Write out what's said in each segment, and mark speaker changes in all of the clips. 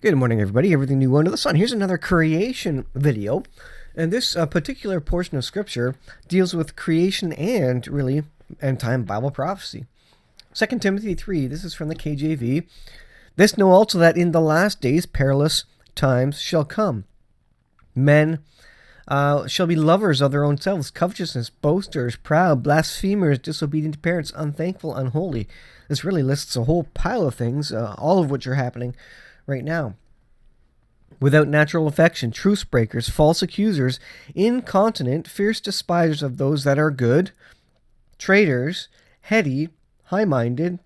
Speaker 1: Good morning, everybody. Everything new under the sun. Here's another creation video. And this particular portion of scripture deals with creation and really end-time Bible prophecy. 2 Timothy 3, this is from the KJV. This know also that in the last days perilous times shall come. Men shall be lovers of their own selves, covetousness, boasters, proud, blasphemers, disobedient to parents, unthankful, unholy. This really lists a whole pile of things, all of which are happening right now. Without natural affection, truce breakers, false accusers, incontinent, fierce despisers of those that are good, traitors, heady, high-minded,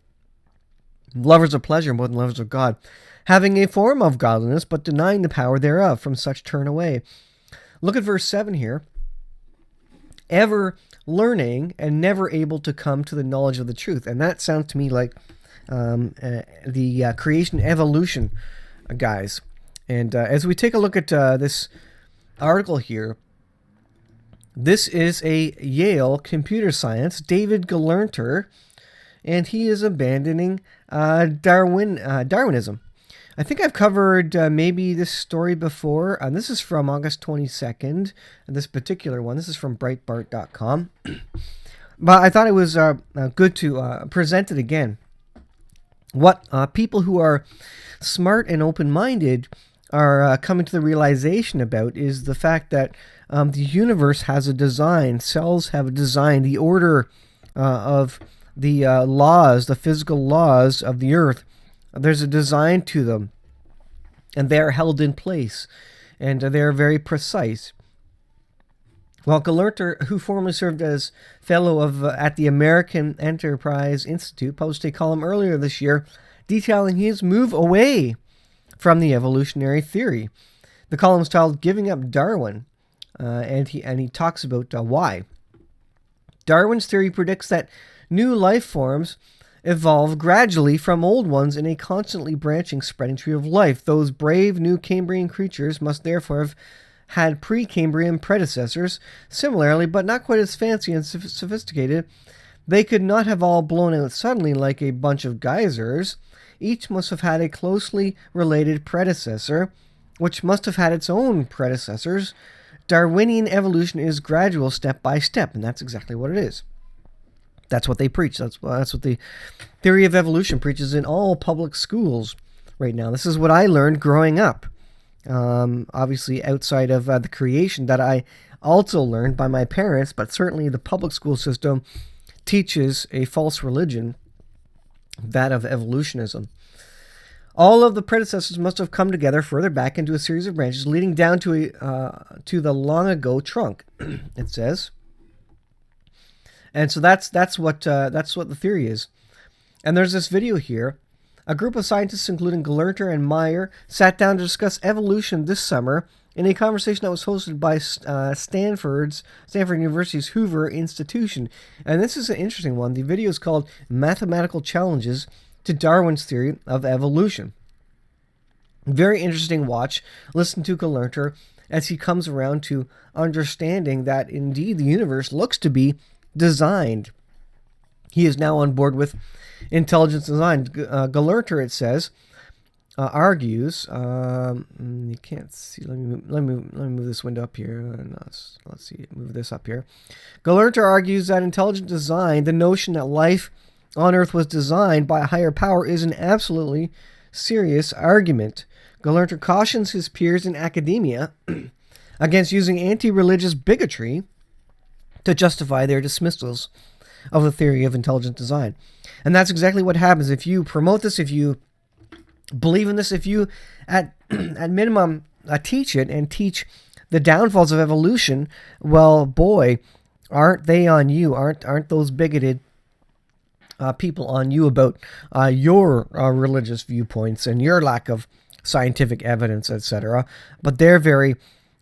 Speaker 1: lovers of pleasure more than lovers of God, having a form of godliness, but denying the power thereof. From such turn away. Look at verse 7 here. Ever learning and never able to come to the knowledge of the truth. And that sounds to me like the creation evolution guys. And as we take a look at this article here, this is a Yale computer science, David Gelernter, and he is abandoning Darwinism. I think I've covered maybe this story before, and this is from August 22nd, this particular one. This is from Breitbart.com. But I thought it was good to present it again. What people who are smart and open-minded are coming to the realization about is the fact that the universe has a design. Cells have a design. The order of the laws, the physical laws of the earth, there's a design to them, and they are held in place, and they are very precise. Well, Gelernter, who formerly served as fellow at the American Enterprise Institute, published a column earlier this year detailing his move away from the evolutionary theory. The column is titled "Giving Up Darwin," and he talks about why. Darwin's theory predicts that new life forms evolve gradually from old ones in a constantly branching, spreading tree of life. Those brave new Cambrian creatures must therefore have had pre-Cambrian predecessors. Similarly, but not quite as fancy and sophisticated, they could not have all blown out suddenly like a bunch of geysers. Each must have had a closely related predecessor, which must have had its own predecessors. Darwinian evolution is gradual, step by step, and that's exactly what it is. That's what they preach. That's what the theory of evolution preaches in all public schools right now. This is what I learned growing up. Obviously outside of the creation that I also learned by my parents, but certainly the public school system teaches a false religion, that of evolutionism. All of the predecessors must have come together further back into a series of branches leading down to the long ago trunk, it says. And so that's what the theory is. And there's this video here. A group of scientists, including Gelernter and Meyer, sat down to discuss evolution this summer in a conversation that was hosted by Stanford University's Hoover Institution. And this is an interesting one. The video is called "Mathematical Challenges to Darwin's Theory of Evolution." Very interesting watch. Listen to Gelernter as he comes around to understanding that indeed the universe looks to be designed. He is now on board with intelligence design. Gelernter, it says, argues. You can't see. Let me move this window up here. Let's see. Move this up here. Gelernter argues that intelligent design, the notion that life on Earth was designed by a higher power, is an absolutely serious argument. Gelernter cautions his peers in academia against using anti-religious bigotry to justify their dismissals of the theory of intelligent design. And that's exactly what happens if you promote this, if you believe in this, if you, at minimum, teach it and teach the downfalls of evolution. Well, boy, aren't they on you? Aren't those bigoted people on you about your religious viewpoints and your lack of scientific evidence, etc. But they're very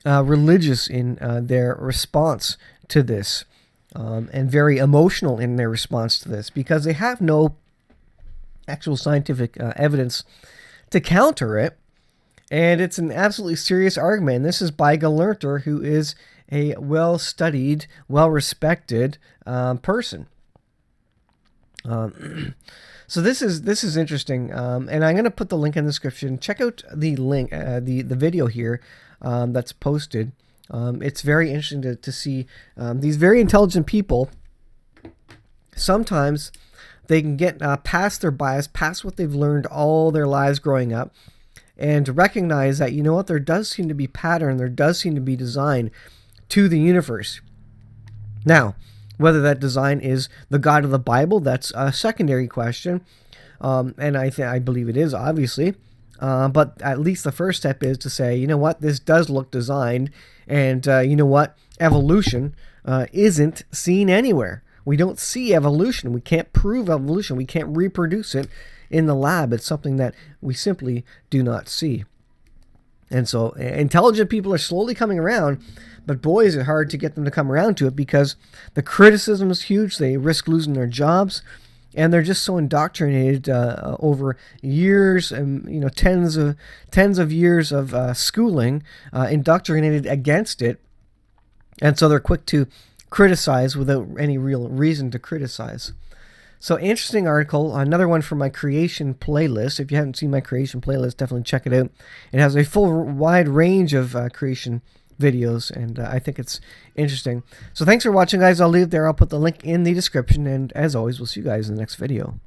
Speaker 1: religious in their response to this, and very emotional in their response to this, because they have no actual scientific evidence to counter it, and it's an absolutely serious argument. And this is by Gelernter, who is a well-studied, well-respected person. So this is interesting, and I'm going to put the link in the description. Check out the link, the video here that's posted. It's very interesting to see these very intelligent people. Sometimes they can get past their bias, past what they've learned all their lives growing up, and to recognize that, you know what, there does seem to be pattern, there does seem to be design to the universe. Now, whether that design is the God of the Bible, that's a secondary question, and I believe it is, obviously. But at least the first step is to say, you know what, this does look designed, and you know what, evolution isn't seen anywhere. We don't see evolution. We can't prove evolution. We can't reproduce it in the lab. It's something that we simply do not see. And so intelligent people are slowly coming around, but boy, is it hard to get them to come around to it, because the criticism is huge. They risk losing their jobs, and they're just so indoctrinated over years, and you know, tens of years of schooling, indoctrinated against it, and so they're quick to criticize without any real reason to criticize. So interesting article, another one from my creation playlist. If you haven't seen my creation playlist, definitely check it out. It has a full wide range of creation videos, and I think it's interesting. So thanks for watching, guys. I'll leave it there. I'll put the link in the description, and as always, we'll see you guys in the next video.